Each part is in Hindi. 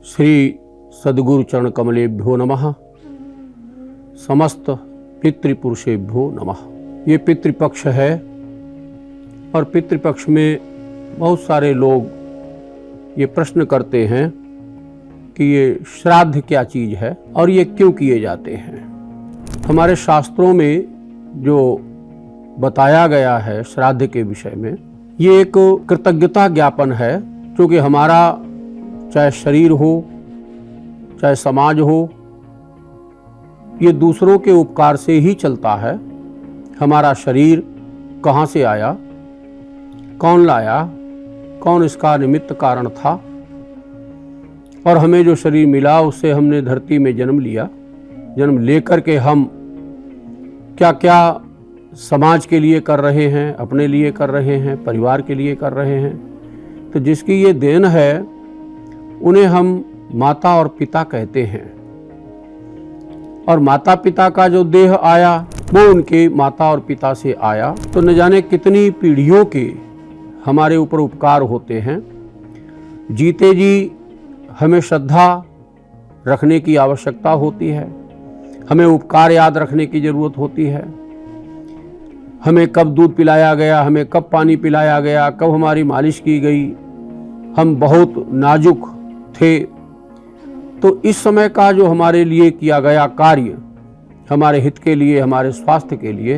श्री सद्गुरु चरण कमलेभ्यो नमः। समस्त पितृपुरुषेभ्यो नमः। ये पितृपक्ष है और पितृपक्ष में बहुत सारे लोग ये प्रश्न करते हैं कि ये श्राद्ध क्या चीज़ है और ये क्यों किए जाते हैं। हमारे शास्त्रों में जो बताया गया है श्राद्ध के विषय में, ये एक कृतज्ञता ज्ञापन है, क्योंकि हमारा चाहे शरीर हो चाहे समाज हो, ये दूसरों के उपकार से ही चलता है। हमारा शरीर कहाँ से आया, कौन लाया, कौन इसका निमित्त कारण था, और हमें जो शरीर मिला उससे हमने धरती में जन्म लिया। जन्म लेकर के हम क्या क्या समाज के लिए कर रहे हैं, अपने लिए कर रहे हैं, परिवार के लिए कर रहे हैं। तो जिसकी ये देन है उन्हें हम माता और पिता कहते हैं, और माता पिता का जो देह आया वो उनके माता और पिता से आया। तो न जाने कितनी पीढ़ियों के हमारे ऊपर उपकार होते हैं। जीते जी हमें श्रद्धा रखने की आवश्यकता होती है, हमें उपकार याद रखने की ज़रूरत होती है। हमें कब दूध पिलाया गया, हमें कब पानी पिलाया गया, कब हमारी मालिश की गई, हम बहुत नाजुक थे। तो इस समय का जो हमारे लिए किया गया कार्य, हमारे हित के लिए, हमारे स्वास्थ्य के लिए,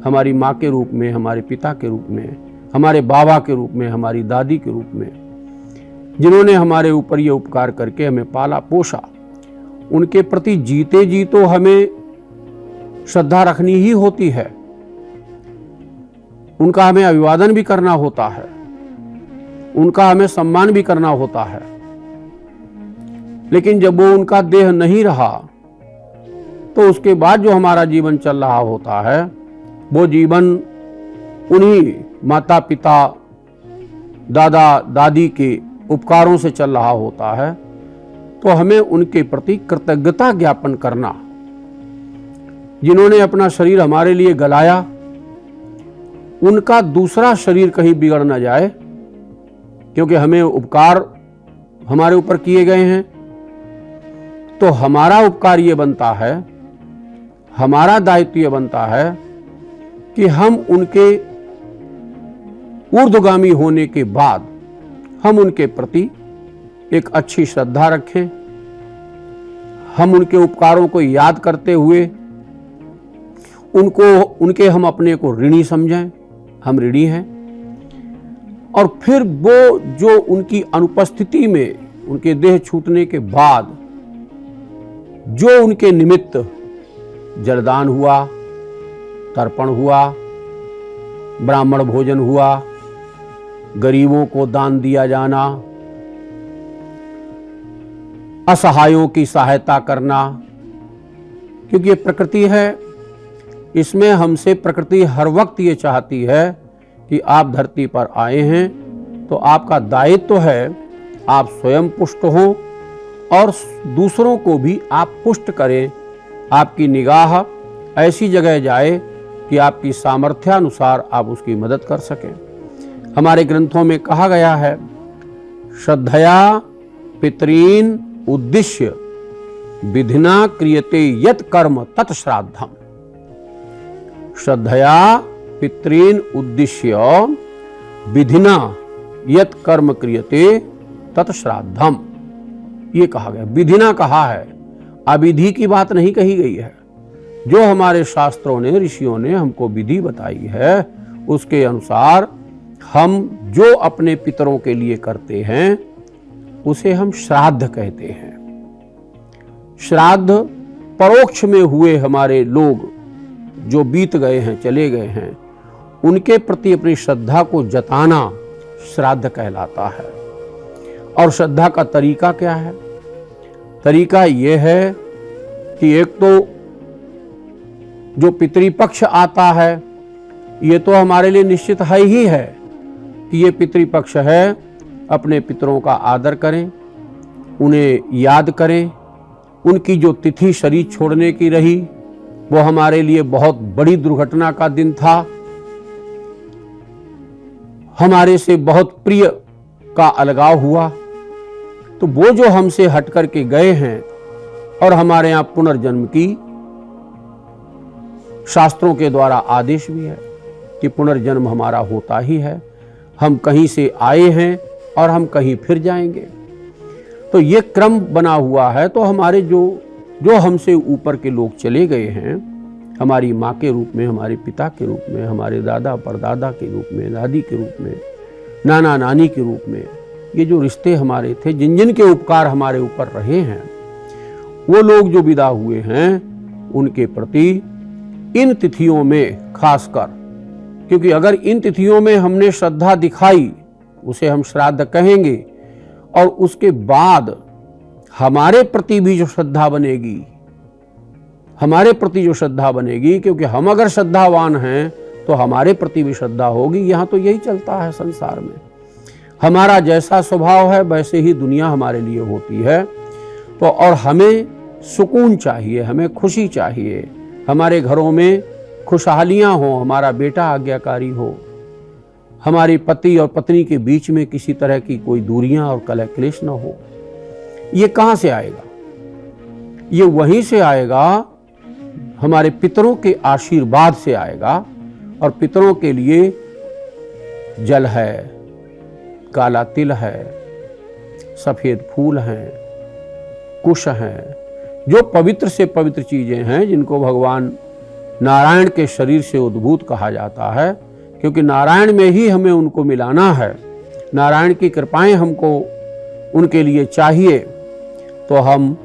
हमारी माँ के रूप में, हमारे पिता के रूप में, हमारे बाबा के रूप में, हमारी दादी के रूप में, जिन्होंने हमारे ऊपर ये उपकार करके हमें पाला पोसा, उनके प्रति जीते जी तो हमें श्रद्धा रखनी ही होती है। उनका हमें अभिवादन भी करना होता है, उनका हमें सम्मान भी करना होता है। लेकिन जब वो उनका देह नहीं रहा तो उसके बाद जो हमारा जीवन चल रहा होता है वो जीवन उन्हीं माता पिता दादा दादी के उपकारों से चल रहा होता है। तो हमें उनके प्रति कृतज्ञता ज्ञापन करना, जिन्होंने अपना शरीर हमारे लिए गलाया, उनका दूसरा शरीर कहीं बिगड़ न जाए, क्योंकि हमें उपकार हमारे ऊपर किए गए हैं। तो हमारा उपकार ये बनता है, हमारा दायित्व ये बनता है कि हम उनके ऊर्ध्वगामी होने के बाद हम उनके प्रति एक अच्छी श्रद्धा रखें। हम उनके उपकारों को याद करते हुए उनके हम अपने को ऋणी समझें, हम ऋणी हैं। और फिर वो जो उनकी अनुपस्थिति में, उनके देह छूटने के बाद जो उनके निमित्त जलदान हुआ, तर्पण हुआ, ब्राह्मण भोजन हुआ, गरीबों को दान दिया जाना, असहायों की सहायता करना, क्योंकि ये प्रकृति है। इसमें हमसे प्रकृति हर वक्त ये चाहती है कि आप धरती पर आए हैं तो आपका दायित्व है आप स्वयं पुष्ट हों और दूसरों को भी आप पुष्ट करें। आपकी निगाह ऐसी जगह जाए कि आपकी सामर्थ्यानुसार आप उसकी मदद कर सकें। हमारे ग्रंथों में कहा गया है, श्रद्धया पितरीन उद्दिश्य विधिना क्रियते यत् कर्म तत् श्राद्धम। श्रद्धया पितरीन उद्दिश्य विधिना यत् कर्म क्रियते तत् श्राद्धम, ये कहा गया। विधिना कहा है, अविधि की बात नहीं कही गई है। जो हमारे शास्त्रों ने, ऋषियों ने हमको विधि बताई है, उसके अनुसार हम जो अपने पितरों के लिए करते हैं उसे हम श्राद्ध कहते हैं। श्राद्ध परोक्ष में हुए हमारे लोग जो बीत गए हैं, चले गए हैं, उनके प्रति अपनी श्रद्धा को जताना श्राद्ध कहलाता है। और श्रद्धा का तरीका क्या है? तरीका यह है कि एक तो जो पितृपक्ष आता है, ये तो हमारे लिए निश्चित है ही है कि ये पितृपक्ष है। अपने पितरों का आदर करें, उन्हें याद करें। उनकी जो तिथि शरीर छोड़ने की रही वो हमारे लिए बहुत बड़ी दुर्घटना का दिन था। हमारे से बहुत प्रिय का अलगाव हुआ, तो वो जो हमसे हट करके गए हैं और हमारे यहाँ पुनर्जन्म की शास्त्रों के द्वारा आदेश भी है कि पुनर्जन्म हमारा होता ही है। हम कहीं से आए हैं और हम कहीं फिर जाएंगे। तो ये क्रम बना हुआ है। तो हमारे जो हमसे ऊपर के लोग चले गए हैं, हमारी माँ के रूप में, हमारे पिता के रूप में, हमारे दादा परदादा के रूप में, दादी के रूप में, नाना नानी के रूप में, ये जो रिश्ते हमारे थे, जिन जिन के उपकार हमारे ऊपर रहे हैं, वो लोग जो विदा हुए हैं उनके प्रति इन तिथियों में खासकर, क्योंकि अगर इन तिथियों में हमने श्रद्धा दिखाई, उसे हम श्राद्ध कहेंगे, और उसके बाद हमारे प्रति भी जो श्रद्धा बनेगी, हमारे प्रति जो श्रद्धा बनेगी, क्योंकि हम अगर श्रद्धावान हैं तो हमारे प्रति भी श्रद्धा होगी। यहाँ तो यही चलता है संसार में, हमारा जैसा स्वभाव है वैसे ही दुनिया हमारे लिए होती है। तो और हमें सुकून चाहिए, हमें खुशी चाहिए, हमारे घरों में खुशहालियाँ हो, हमारा बेटा आज्ञाकारी हो, हमारे पति और पत्नी के बीच में किसी तरह की कोई दूरियां और कलह क्लेश न हो। ये कहाँ से आएगा? ये वहीं से आएगा, हमारे पितरों के आशीर्वाद से आएगा। और पितरों के लिए जल है, काला तिल है, सफेद फूल हैं, कुश हैं, जो पवित्र से पवित्र चीजें हैं, जिनको भगवान नारायण के शरीर से उद्भूत कहा जाता है, क्योंकि नारायण में ही हमें उनको मिलाना है। नारायण की कृपाएं हमको उनके लिए चाहिए। तो हम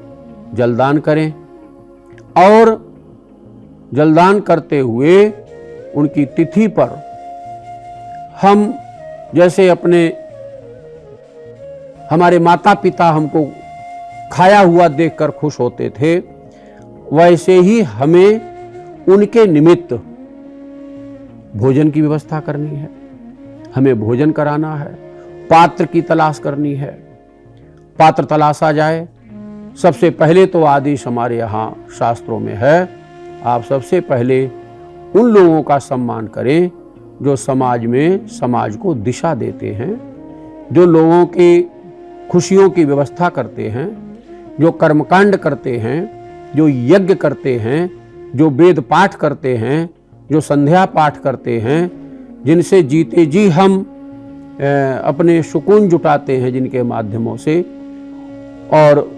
जलदान करें, और जलदान करते हुए उनकी तिथि पर हम जैसे हमारे माता पिता हमको खाया हुआ देखकर खुश होते थे, वैसे ही हमें उनके निमित्त भोजन की व्यवस्था करनी है, हमें भोजन कराना है, पात्र की तलाश करनी है। पात्र तलाशा जाए। सबसे पहले तो आदेश हमारे यहाँ शास्त्रों में है, आप सबसे पहले उन लोगों का सम्मान करें जो समाज में समाज को दिशा देते हैं, जो लोगों की खुशियों की व्यवस्था करते हैं, जो कर्मकांड करते हैं, जो यज्ञ करते हैं, जो वेद पाठ करते हैं, जो संध्या पाठ करते हैं, जिनसे जीते जी हम अपने सुकून जुटाते हैं, जिनके माध्यमों से, और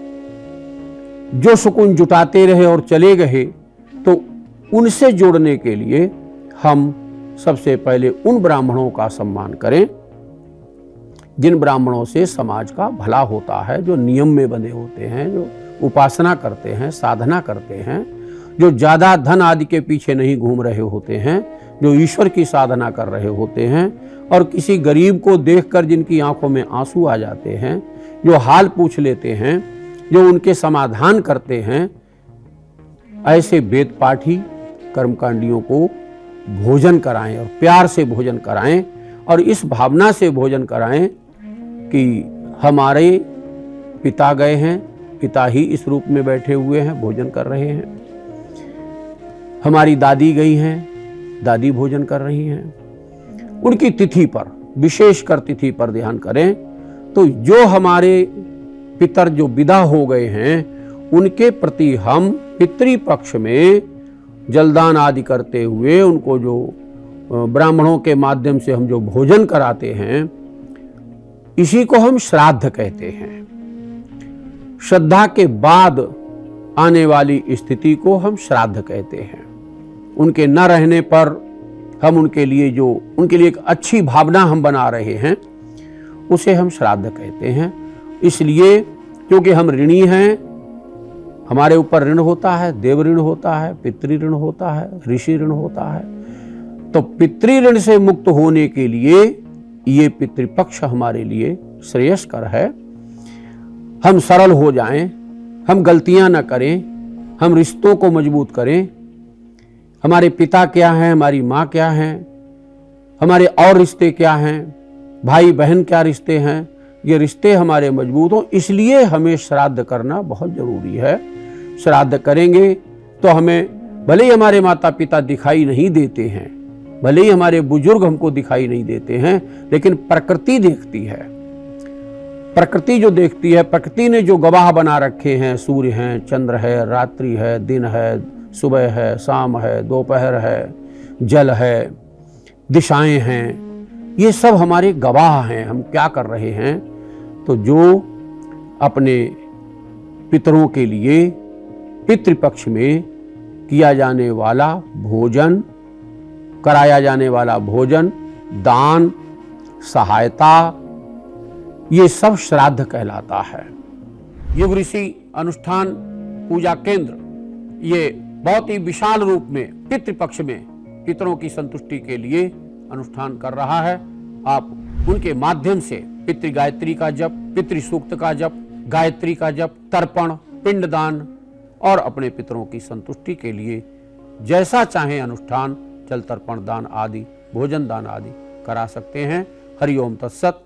जो सुकून जुटाते रहे और चले गए, तो उनसे जोड़ने के लिए हम सबसे पहले उन ब्राह्मणों का सम्मान करें जिन ब्राह्मणों से समाज का भला होता है, जो नियम में बंधे होते हैं, जो उपासना करते हैं, साधना करते हैं, जो ज़्यादा धन आदि के पीछे नहीं घूम रहे होते हैं, जो ईश्वर की साधना कर रहे होते हैं, और किसी गरीब को देखकर जिनकी आंखों में आंसू आ जाते हैं, जो हाल पूछ लेते हैं, जो उनके समाधान करते हैं, ऐसे वेद पाठी कर्मकांडियों को भोजन कराएं और प्यार से भोजन कराएं, और इस भावना से भोजन कराएं कि हमारे पिता गए हैं, पिता ही इस रूप में बैठे हुए हैं, भोजन कर रहे हैं। हमारी दादी गई हैं, दादी भोजन कर रही हैं। उनकी तिथि पर, विशेषकर तिथि पर ध्यान करें। तो जो हमारे पितर जो विदा हो गए हैं, उनके प्रति हम पितृपक्ष में जलदान आदि करते हुए उनको जो ब्राह्मणों के माध्यम से हम जो भोजन कराते हैं, इसी को हम श्राद्ध कहते हैं। श्रद्धा के बाद आने वाली स्थिति को हम श्राद्ध कहते हैं। उनके न रहने पर हम उनके लिए एक अच्छी भावना हम बना रहे हैं, उसे हम श्राद्ध कहते हैं। इसलिए क्योंकि हम ऋणी हैं, हमारे ऊपर ऋण होता है, देव ऋण होता है, पितृ ऋण होता है, ऋषि ऋण होता है। तो पितृ ऋण से मुक्त होने के लिए ये पितृपक्ष हमारे लिए श्रेयस्कर है। हम सरल हो जाएं, हम गलतियां न करें, हम रिश्तों को मजबूत करें। हमारे पिता क्या हैं, हमारी माँ क्या हैं, हमारे और रिश्ते क्या हैं, भाई बहन क्या रिश्ते हैं, ये रिश्ते हमारे मजबूत हों, इसलिए हमें श्राद्ध करना बहुत जरूरी है। श्राद्ध करेंगे तो हमें, भले ही हमारे माता पिता दिखाई नहीं देते हैं, भले ही हमारे बुजुर्ग हमको दिखाई नहीं देते हैं, लेकिन प्रकृति देखती है। प्रकृति जो देखती है, प्रकृति ने जो गवाह बना रखे हैं, सूर्य हैं, चंद्र है, रात्रि है, दिन है, सुबह है, शाम है, दोपहर है, जल है, दिशाएं हैं, ये सब हमारे गवाह हैं। हम क्या कर रहे हैं? तो जो अपने पितरों के लिए पितृपक्ष में किया जाने वाला भोजन, कराया जाने वाला भोजन, दान, सहायता, ये सब श्राद्ध कहलाता है। युग ऋषि अनुष्ठान पूजा केंद्र ये बहुत ही विशाल रूप में पितृपक्ष में पितरों की संतुष्टि के लिए अनुष्ठान कर रहा है। आप उनके माध्यम से पितृ गायत्री का जप, पितृ सूक्त का जप, गायत्री का जप, तर्पण, पिंडदान और अपने पितरों की संतुष्टि के लिए जैसा चाहे अनुष्ठान, जल तर्पण दान आदि, भोजन दान आदि करा सकते हैं। हरि ओम तत्सत।